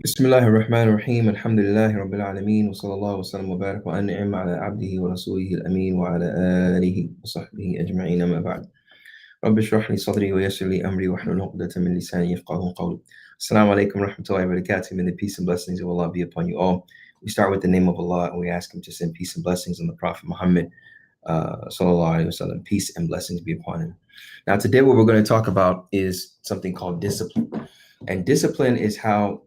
بسم الله الرحمن الرحيم الحمد لله رب العالمين وصلى الله وسلم وبارك وأنعم على عبده ورسوله الأمين وعلى آله وصحبه أجمعين ما بعد رب اشرح لي صدري ويسر لي أمري واحلل عقدة من لساني يفقهوا قولي. Assalamu alaikum warahmatullahi wabarakatuh. May the peace and blessings of Allah be upon you all. We start with the name of Allah and we ask Him to send peace and blessings on the Prophet Muhammad sallallahu alaihi wasallam. Peace and blessings be upon him. Now today what we're going to talk about is something called discipline. And discipline is how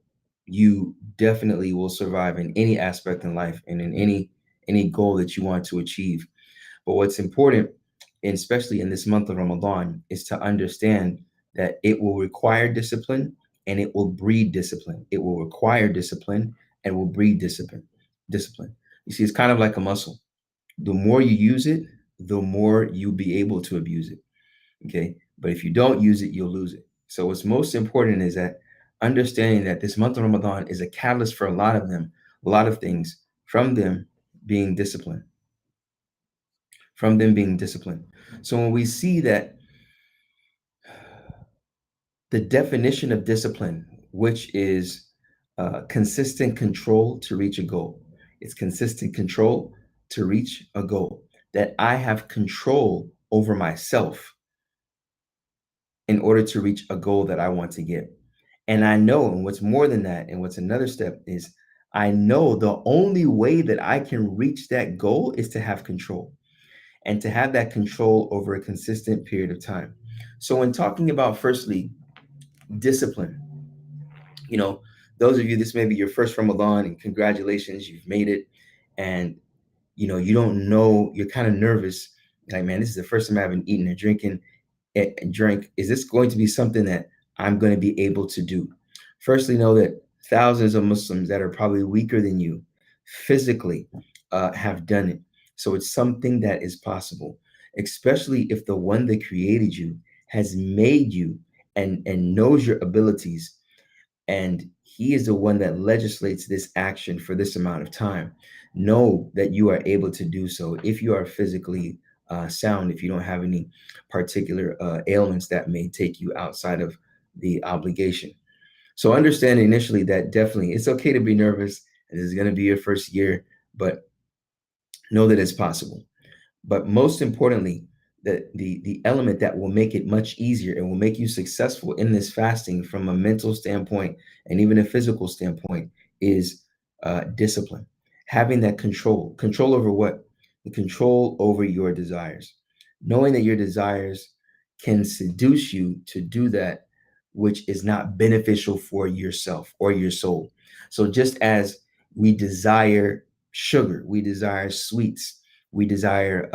you definitely will survive in any aspect in life and in any goal that you want to achieve. But what's important, and especially in this month of Ramadan, is to understand that it will require discipline and it will breed discipline. It will require discipline and will breed discipline. Discipline. You see, it's kind of like a muscle. The more you use it, the more you'll be able to abuse it. Okay. But if you don't use it, you'll lose it. So what's most important is that understanding that this month of Ramadan is a catalyst for a lot of them, a lot of things from them being disciplined, from them being disciplined. So when we see that the definition of discipline, which is consistent control to reach a goal, it's consistent control to reach a goal, that I have control over myself in order to reach a goal that I want to get. And I know, and what's more than that, and what's another step is I know the only way that I can reach that goal is to have control and to have that control over a consistent period of time. So, when talking about firstly, discipline, you know, those of you, this may be your first Ramadan, and congratulations, you've made it. And, you don't know, you're kind of nervous. Like, man, this is the first time I haven't eaten or drinking and drink. Is this going to be something that I'm going to be able to do? Firstly, know that thousands of Muslims that are probably weaker than you physically have done it. So it's something that is possible, especially if the one that created you has made you and knows your abilities, and he is the one that legislates this action for this amount of time. Know that you are able to do so if you are physically sound, if you don't have any particular ailments that may take you outside of the obligation. So understand initially that definitely it's okay to be nervous. This is going to be your first year, but know that it's possible. But most importantly, the element that will make it much easier and will make you successful in this fasting from a mental standpoint and even a physical standpoint is discipline. Having that control over what? The control over your desires. Knowing that your desires can seduce you to do that which is not beneficial for yourself or your soul. So just as we desire sugar, we desire sweets, we desire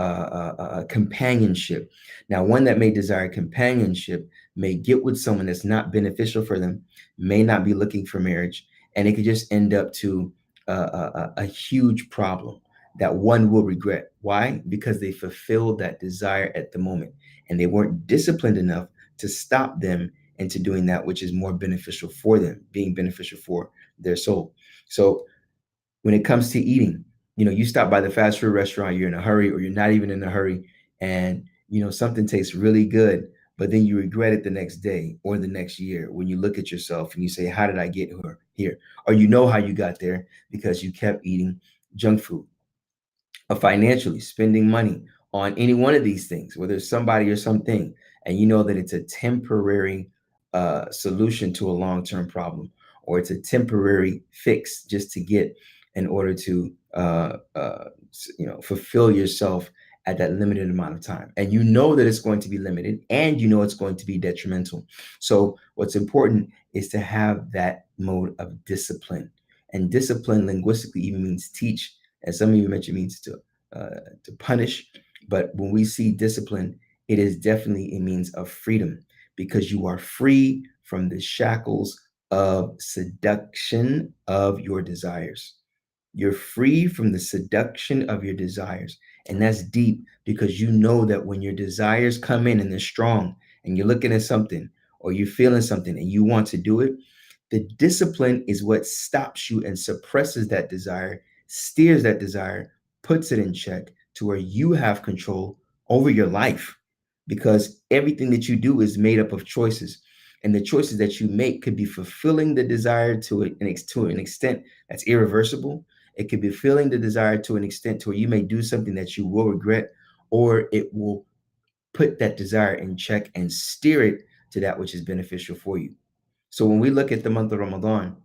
companionship. Now, one that may desire companionship may get with someone that's not beneficial for them, may not be looking for marriage, and it could just end up to a huge problem that one will regret. Why? Because they fulfilled that desire at the moment and they weren't disciplined enough to stop them into doing that which is more beneficial for them, being beneficial for their soul. So when it comes to eating, you stop by the fast food restaurant, you're in a hurry or you're not even in a hurry, and something tastes really good, but then you regret it the next day or the next year when you look at yourself and you say, how did I get here? Or you know how you got there because you kept eating junk food. Or financially spending money on any one of these things, whether it's somebody or something, and you know that it's a temporary solution to a long-term problem, or it's a temporary fix just to get in order to fulfill yourself at that limited amount of time, and you know that it's going to be limited, and you know it's going to be detrimental. So what's important is to have that mode of discipline, and discipline linguistically even means teach, as some of you mentioned, means to punish. But when we see discipline, it is definitely a means of freedom, because you are free from the shackles of seduction of your desires. You're free from the seduction of your desires. And that's deep, because you know that when your desires come in and they're strong and you're looking at something or you're feeling something and you want to do it, the discipline is what stops you and suppresses that desire, steers that desire, puts it in check to where you have control over your life, because everything that you do is made up of choices. And the choices that you make could be fulfilling the desire to an extent that's irreversible. It could be fulfilling the desire to an extent to where you may do something that you will regret, or it will put that desire in check and steer it to that which is beneficial for you. So when we look at the month of Ramadan,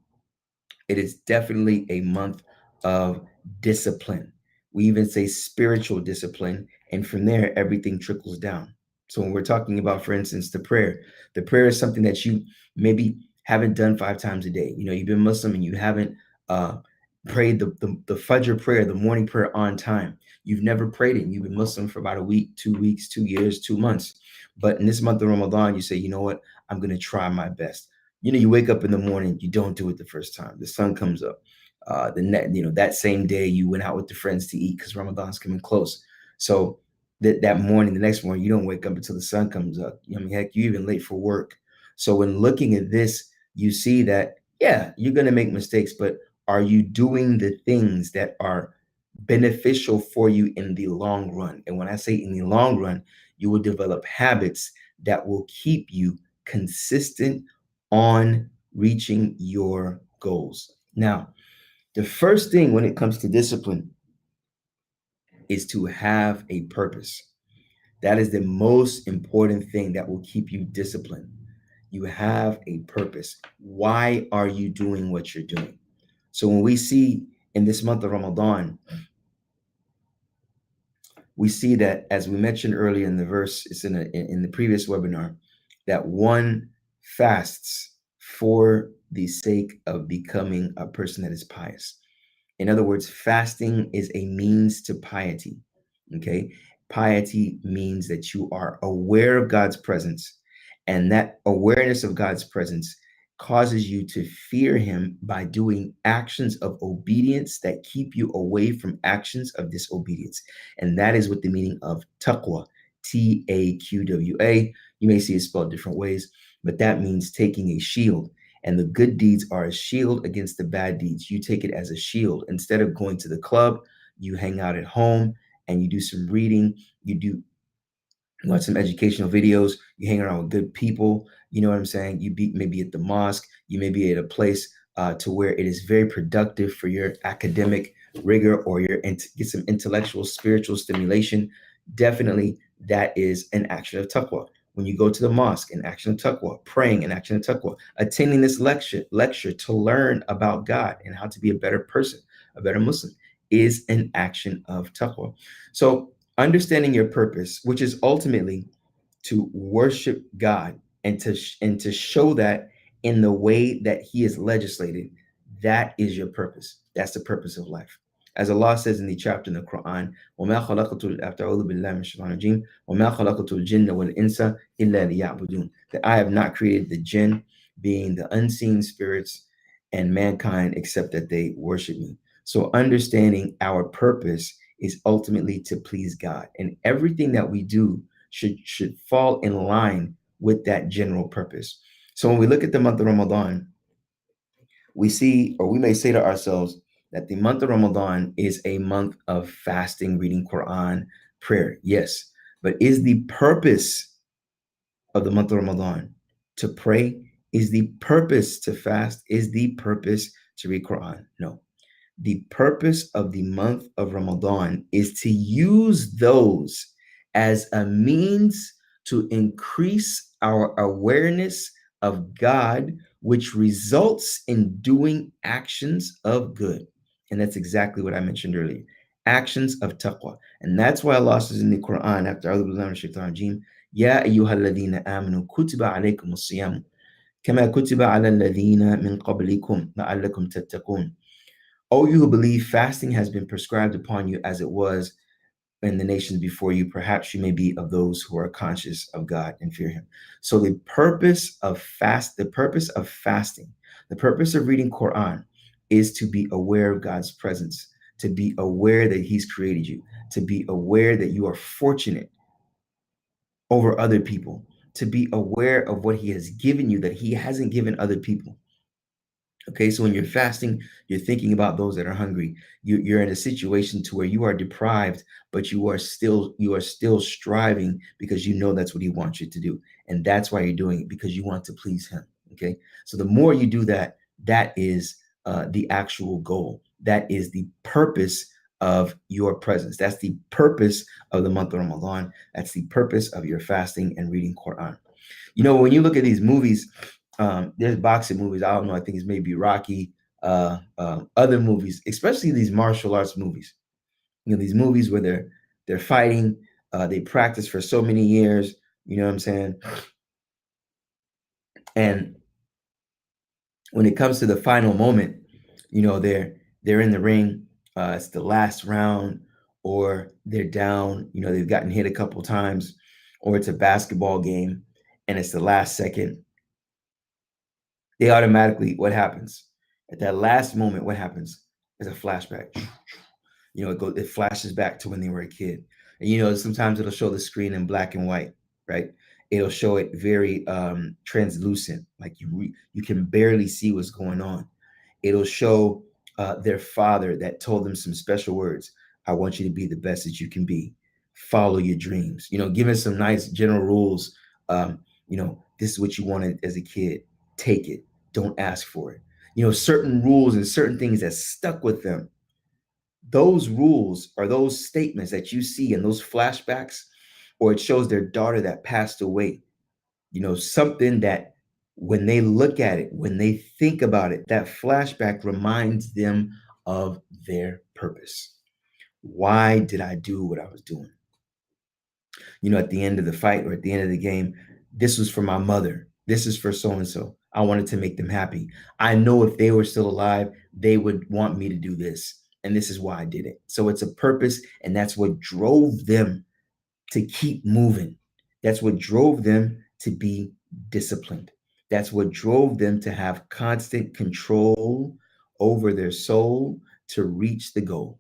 it is definitely a month of discipline. We even say spiritual discipline. And from there, everything trickles down. So when we're talking about, for instance, the prayer is something that you maybe haven't done 5 times a day. You know, you've been Muslim and you haven't uh, prayed the Fajr prayer, the morning prayer on time. You've never prayed it. You've been Muslim for about a week, 2 weeks, 2 years, 2 months. But in this month of Ramadan, you say, you know what? I'm going to try my best. You know, you wake up in the morning, you don't do it the first time. The sun comes up. That same day you went out with the friends to eat because Ramadan's coming close. So that morning, the next morning, you don't wake up until the sun comes up. I mean, heck, you even late for work. So when looking at this, you see that, yeah, you're going to make mistakes, but are you doing the things that are beneficial for you in the long run? And when I say in the long run, you will develop habits that will keep you consistent on reaching your goals. Now, the first thing when it comes to discipline is to have a purpose. That is the most important thing that will keep you disciplined. You have a purpose. Why are you doing what you're doing? So when we see in this month of Ramadan, we see that, as we mentioned earlier in the verse, it's in the previous webinar, that one fasts for the sake of becoming a person that is pious. In other words, fasting is a means to piety. Okay. Piety means that you are aware of God's presence, and that awareness of God's presence causes you to fear him by doing actions of obedience that keep you away from actions of disobedience. And that is what the meaning of taqwa, Taqwa. You may see it spelled different ways, but that means taking a shield. And the good deeds are a shield against the bad deeds. You take it as a shield. Instead of going to the club, you hang out at home and you do some reading. You watch some educational videos. You hang around with good people. You know what I'm saying? You be maybe at the mosque. You may be at a place to where it is very productive for your academic rigor, or get some intellectual, spiritual stimulation. Definitely, that is an action of taqwa. When you go to the mosque, an action of taqwa. Praying, an action of taqwa. Attending this lecture to learn about God and how to be a better person, a better Muslim, is an action of taqwa. So understanding your purpose, which is ultimately to worship God and to show that in the way that he is legislated, that is your purpose. That's the purpose of life. As Allah says in the chapter in the Quran, وَمَا خَلَقْتُ أَعُوذُ بِاللَّهِ مِنَ الشَّيْطَانِ الرَّجِيمِ وَمَا خَلَقْتُ الْجِنَّ وَالْإِنسَ إِلَّا لِيَعْبُدُونَ. That I have not created the jinn, being the unseen spirits, and mankind except that they worship me. So understanding our purpose is ultimately to please God, and everything that we do should fall in line with that general purpose. So when we look at the month of Ramadan, we see, or we may say to ourselves, that the month of Ramadan is a month of fasting, reading Quran, prayer. Yes, but is the purpose of the month of Ramadan to pray? Is the purpose to fast? Is the purpose to read Quran? No. The purpose of the month of Ramadan is to use those as a means to increase our awareness of God, which results in doing actions of good. And that's exactly what I mentioned earlier. Actions of taqwa. And that's why Allah says in the Quran, after A'udhu Billahi Minash Shaitanir Rajeem, Ya ayyuhalladhina amanu kutiba alaykum as-siyam kama kutiba ala alladhina min qablikum la'allakum tattaqun. O you who believe, fasting has been prescribed upon you as it was in the nations before you. Perhaps you may be of those who are conscious of God and fear him. So the purpose of fasting, the purpose of reading Quran is to be aware of God's presence, to be aware that he's created you, to be aware that you are fortunate over other people, to be aware of what he has given you that he hasn't given other people. Okay, so when you're fasting, you're thinking about those that are hungry. You're in a situation to where you are deprived, but you are still striving because you know that's what he wants you to do. And that's why you're doing it, because you want to please him. Okay. So the more you do that, that is the actual goal. That is the purpose of your presence. That's the purpose of the month of Ramadan. That's the purpose of your fasting and reading Quran. You know, when you look at these movies, there's boxing movies. I don't know. I think it's maybe Rocky, other movies, especially these martial arts movies. You know, these movies where they're fighting. They practice for so many years. You know what I'm saying? And when it comes to the final moment, you know, they're in the ring. It's the last round, or they're down. You know, they've gotten hit a couple times, or it's a basketball game, and it's the last second. They automatically, what happens at that last moment? What happens is a flashback. You know, it flashes back to when they were a kid. And you know, sometimes it'll show the screen in black and white, right? It'll show it very translucent, like you can barely see what's going on. It'll show their father that told them some special words. I want you to be the best that you can be. Follow your dreams. You know, giving some nice general rules. You know, this is what you wanted as a kid. Take it. Don't ask for it. You know, certain rules and certain things that stuck with them. Those rules are those statements that you see in those flashbacks, or it shows their daughter that passed away. You know, something that when they look at it, when they think about it, that flashback reminds them of their purpose. Why did I do what I was doing? You know, at the end of the fight or at the end of the game, this was for my mother. This is for so and so. I wanted to make them happy. I know if they were still alive, they would want me to do this. And this is why I did it. So it's a purpose, and that's what drove them to keep moving. That's what drove them to be disciplined. That's what drove them to have constant control over their soul to reach the goal.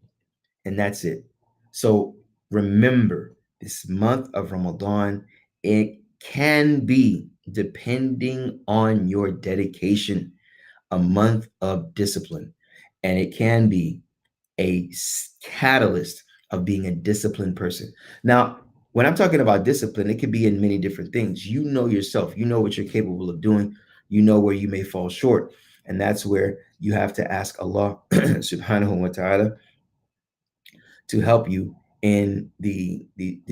And that's it. So remember, this month of Ramadan, it can be, depending on your dedication, a month of discipline. And it can be a catalyst of being a disciplined person. Now, when I'm talking about discipline, it could be in many different things. You know yourself, you know what you're capable of doing, you know where you may fall short. And that's where you have to ask Allah subhanahu wa ta'ala to help you in the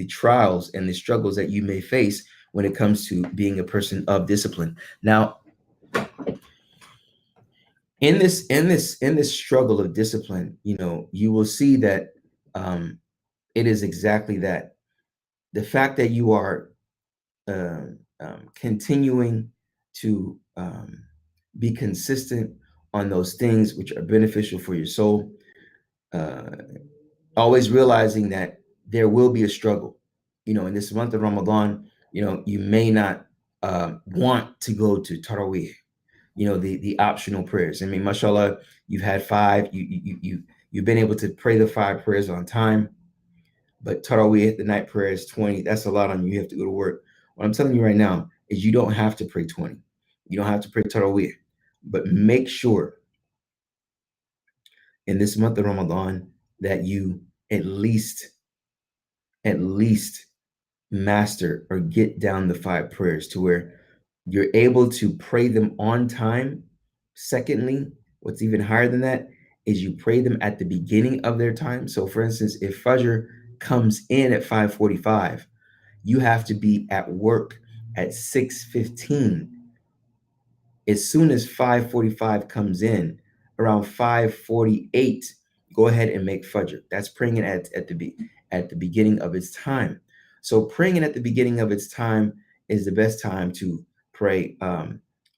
trials and the struggles that you may face when it comes to being a person of discipline. Now, in this struggle of discipline, you know, you will see that it is exactly that. The fact that you are continuing to be consistent on those things which are beneficial for your soul, uh, always realizing that there will be a struggle. You know, in this month of Ramadan, you know, you may not want to go to Taraweeh, you know, the optional prayers. I mean, mashallah, you've had five, you've been able to pray the five prayers on time. But Taraweeh, the night prayer is 20. That's a lot on you. You have to go to work. What I'm telling you right now is you don't have to pray 20. You don't have to pray Taraweeh. But make sure in this month of Ramadan that you at least master or get down the five prayers to where you're able to pray them on time. Secondly, what's even higher than that is you pray them at the beginning of their time. So for instance, if Fajr comes in at 5:45, you have to be at work at 6:15. As soon as 5:45 comes in, around 5:48, go ahead and make Fajr. That's praying it at the beginning of its time. So praying it at the beginning of its time is the best time to pray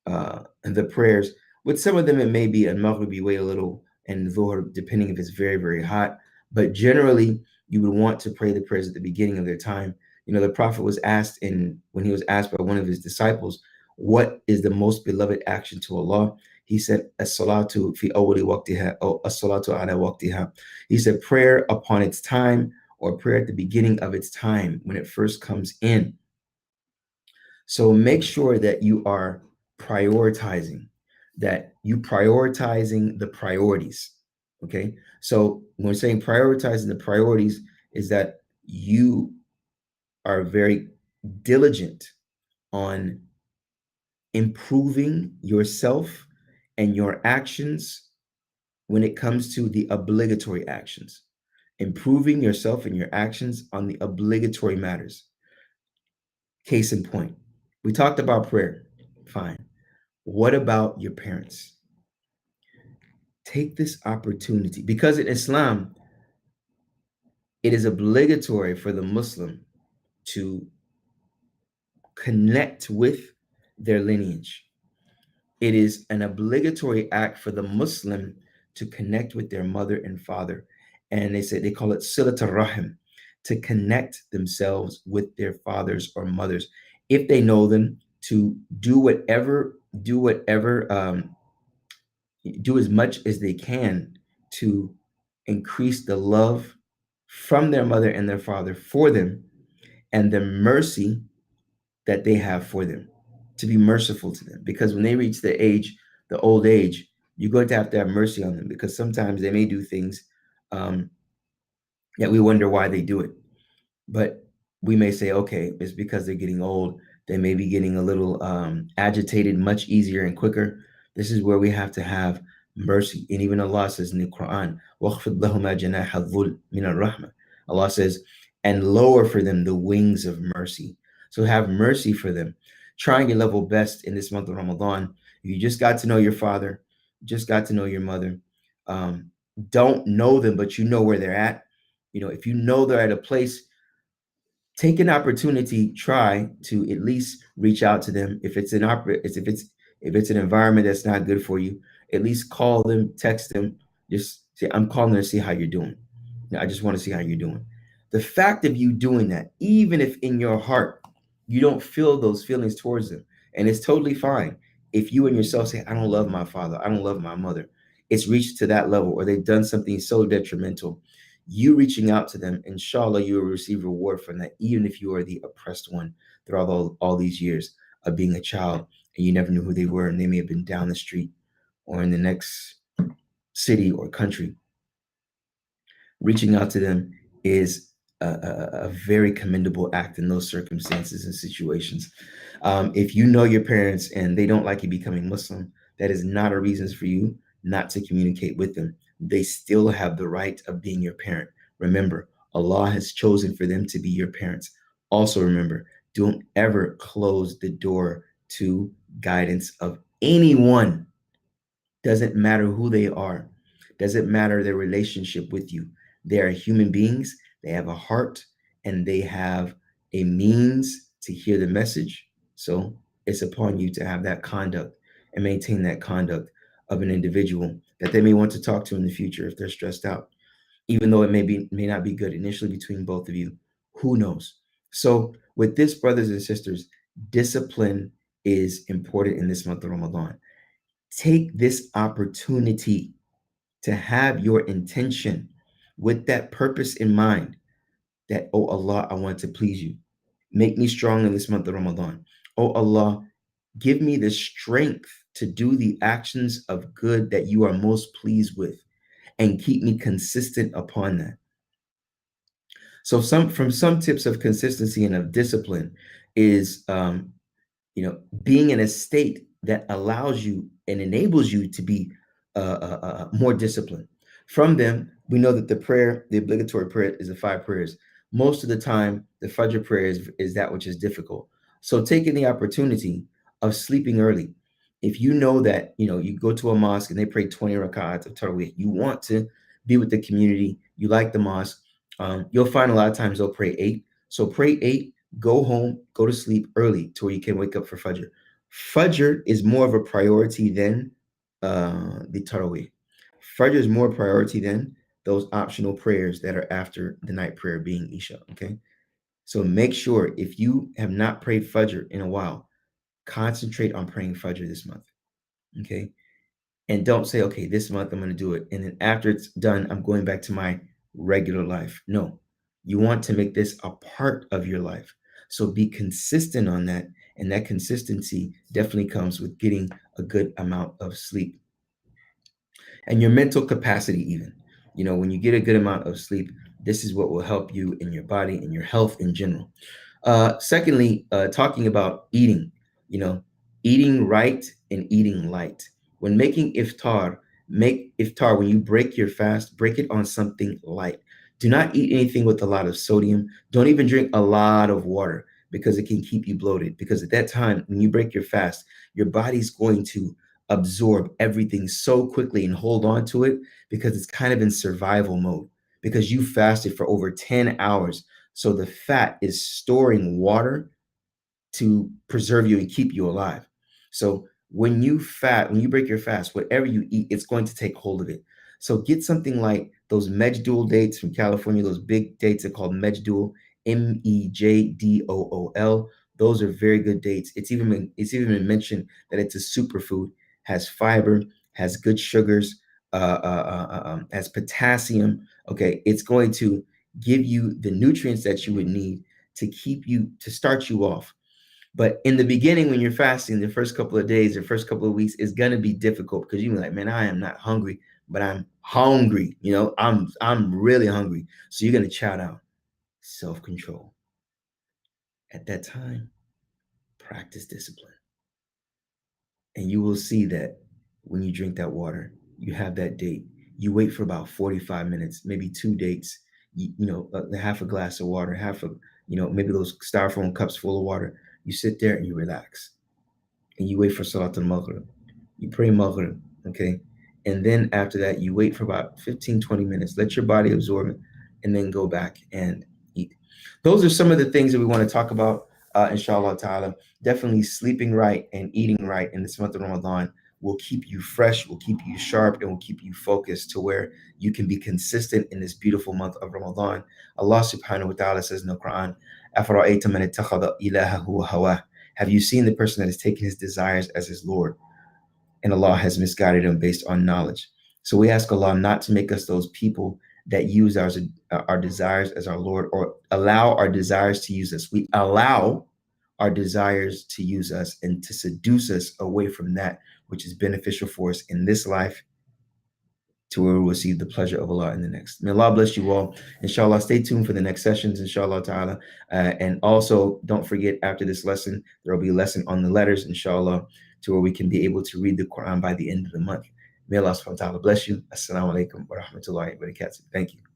the prayers. With some of them, it may be a Maghrib, you wait a little, and Dhuhr, depending if it's very, very hot. But generally, you would want to pray the prayers at the beginning of their time. You know, the Prophet was asked when he was asked by one of his disciples, what is the most beloved action to Allah? He said, as-salatu fi awwali waqtiha, or as-salatu ala waqtiha. He said, prayer upon its time, or prayer at the beginning of its time when it first comes in. So make sure that you are prioritizing, that you prioritizing the priorities. Okay. So when we're saying prioritizing the priorities, is that you are very diligent on improving yourself and your actions when it comes to the obligatory actions. Improving yourself and your actions on the obligatory matters. Case in point, we talked about prayer. Fine. What about your parents? Take this opportunity because in Islam, it is obligatory for the Muslim to connect with their lineage. It is an obligatory act for the Muslim to connect with their mother and father. And they call it silat rahim, to connect themselves with their fathers or mothers. If they know them, to do whatever, do as much as they can to increase the love from their mother and their father for them and the mercy that they have for them, to be merciful to them. Because when they reach the old age, you're going to have mercy on them because sometimes they may do things um, that we wonder why they do it. But we may say, okay, it's because they're getting old. They may be getting a little agitated much easier and quicker. This is where we have to have mercy. And even Allah says in the Quran, وَخْفِضْ لَهُمَا جَنَاحَ الذُّلِّ مِنَ الرَّحْمَةِ. Allah says, and lower for them the wings of mercy. So have mercy for them. Trying your level best in this month of Ramadan. If you just got to know your father, just got to know your mother, don't know them, but you know where they're at. If you know they're at a place, take an opportunity, try to at least reach out to them. If it's an environment that's not good for you, at least call them, text them, just say, I'm calling to see how you're doing. I just want to see how you're doing. The fact of you doing that, even if in your heart you don't feel those feelings towards them, and it's totally fine if you and yourself say, I don't love my father, I don't love my mother. It's reached to that level, or they've done something so detrimental. You reaching out to them, inshallah, you will receive reward from that, even if you are the oppressed one throughout all these years of being a child and you never knew who they were, and they may have been down the street or in the next city or country. Reaching out to them is a very commendable act in those circumstances and situations. If you know your parents and they don't like you becoming Muslim, that is not a reason for you not to communicate with them. They still have the right of being your parent. Remember, Allah has chosen for them to be your parents. Also remember, don't ever close the door to guidance of anyone. Doesn't matter who they are. Doesn't matter their relationship with you. They are human beings. They have a heart and they have a means to hear the message. So it's upon you to have that conduct and maintain that conduct of an individual that they may want to talk to in the future if they're stressed out, even though it may not be good initially between both of you. Who knows? So with this, brothers and sisters, discipline is important in this month of Ramadan. Take this opportunity to have your intention with that purpose in mind that, oh Allah, I want to please you. Make me strong in this month of Ramadan. Oh Allah, give me the strength to do the actions of good that you are most pleased with and keep me consistent upon that. So some tips of consistency and of discipline is being in a state that allows you and enables you to be more disciplined. From them, we know that the obligatory prayer is the 5 prayers. Most of the time, the Fajr prayer is that which is difficult. So taking the opportunity of sleeping early. If you know that, you go to a mosque and they pray 20 rak'ahs of Tarawih, you want to be with the community, you like the mosque, you'll find a lot of times they'll pray 8. So pray 8, go home, go to sleep early to where you can wake up for Fajr. Fajr is more of a priority than the Tarawih. Fajr is more priority than those optional prayers that are after the night prayer being Isha, okay? So make sure if you have not prayed Fajr in a while, concentrate on praying Fajr this month, okay? And don't say, okay, this month I'm going to do it. And then after it's done, I'm going back to my regular life. No, you want to make this a part of your life. So be consistent on that. And that consistency definitely comes with getting a good amount of sleep and your mental capacity, even. When you get a good amount of sleep, this is what will help you in your body and your health in general. Secondly, talking about eating, you know, eating right and eating light. When making iftar, make iftar, when you break your fast, break it on something light. Do not eat anything with a lot of sodium. Don't even drink a lot of water because it can keep you bloated. Because at that time, when you break your fast, your body's going to absorb everything so quickly and hold on to it because it's kind of in survival mode because you fasted for over 10 hours. So the fat is storing water to preserve you and keep you alive. So when you break your fast, whatever you eat, it's going to take hold of it. So get something like those Mejdul dates from California, those big dates are called Mejdul, Mejdoo. Those are very good dates. It's even been mentioned that it's a superfood, has fiber, has good sugars, has potassium. Okay, it's going to give you the nutrients that you would need to start you off. But in the beginning, when you're fasting, the first couple of days or first couple of weeks is gonna be difficult because you're like, man, I am not hungry, but I'm hungry. I'm really hungry. So you're gonna chow down. Self-control. At that time, practice discipline. And you will see that when you drink that water, you have that date. You wait for about 45 minutes, maybe two dates. Half a glass of water, maybe those styrofoam cups full of water. You sit there and you relax and you wait for Salat al-Maghrib. You pray Maghrib, okay? And then after that, you wait for about 15, 20 minutes. Let your body absorb it and then go back and eat. Those are some of the things that we want to talk about, inshallah ta'ala. Definitely sleeping right and eating right in this month of Ramadan will keep you fresh, will keep you sharp, and will keep you focused to where you can be consistent in this beautiful month of Ramadan. Allah subhanahu wa ta'ala says in the Quran, أَفَرَأَيْتَ مَنِ اتَّخَذَ إِلَهَهُ هَوَاهُ. Have you seen the person that has taken his desires as his Lord? And Allah has misguided him based on knowledge. So we ask Allah not to make us those people that use our desires as our Lord or allow our desires to use us. We allow our desires to use us and to seduce us away from that which is beneficial for us in this life to where we will see the pleasure of Allah in the next. May Allah bless you all. Inshallah, stay tuned for the next sessions, inshallah ta'ala. And also, don't forget, after this lesson, there will be a lesson on the letters, inshallah, to where we can be able to read the Quran by the end of the month. May Allah subhanahu wa ta'ala bless you. Assalamu alaikum wa rahmatullahi wa barakatuh. Thank you.